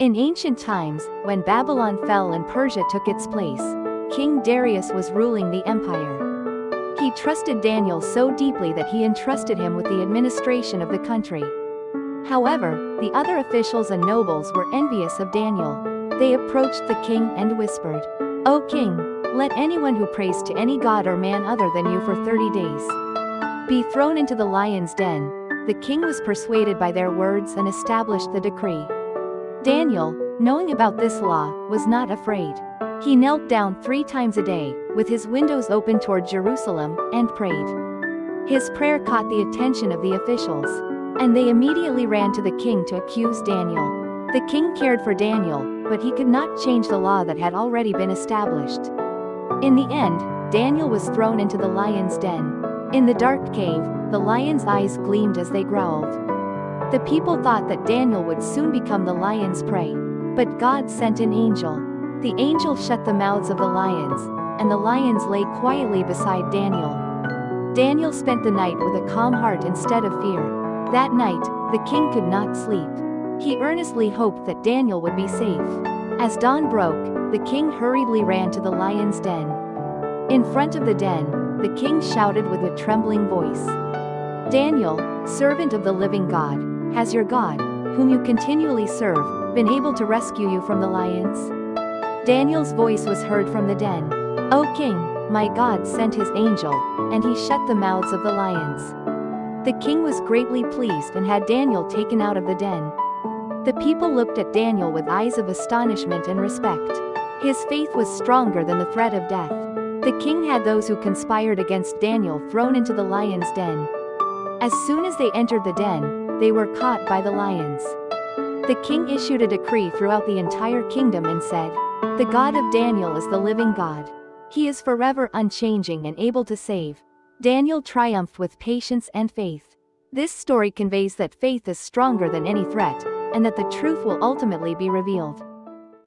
In ancient times, when Babylon fell and Persia took its place, King Darius was ruling the empire. He trusted Daniel so deeply that he entrusted him with the administration of the country. However, the other officials and nobles were envious of Daniel. They approached the king and whispered, "O king, let anyone who prays to any god or man other than you for 30 days be thrown into the lion's den." The king was persuaded by their words and established the decree. Daniel, knowing about this law, was not afraid. He knelt down 3 times a day, with his windows open toward Jerusalem, and prayed. His prayer caught the attention of the officials, and they immediately ran to the king to accuse Daniel. The king cared for Daniel, but he could not change the law that had already been established. In the end, Daniel was thrown into the lion's den. In the dark cave, the lion's eyes gleamed as they growled. The people thought that Daniel would soon become the lion's prey. But God sent an angel. The angel shut the mouths of the lions, and the lions lay quietly beside Daniel. Daniel spent the night with a calm heart instead of fear. That night, the king could not sleep. He earnestly hoped that Daniel would be safe. As dawn broke, the king hurriedly ran to the lion's den. In front of the den, the king shouted with a trembling voice, "Daniel, servant of the living God, has your God, whom you continually serve, been able to rescue you from the lions?" Daniel's voice was heard from the den. "O king, my God sent his angel, and he shut the mouths of the lions." The king was greatly pleased and had Daniel taken out of the den. The people looked at Daniel with eyes of astonishment and respect. His faith was stronger than the threat of death. The king had those who conspired against Daniel thrown into the lion's den. As soon as they entered the den, they were caught by the lions. The king issued a decree throughout the entire kingdom and said, "The God of Daniel is the living God. He is forever unchanging and able to save." Daniel triumphed with patience and faith. This story conveys that faith is stronger than any threat, and that the truth will ultimately be revealed.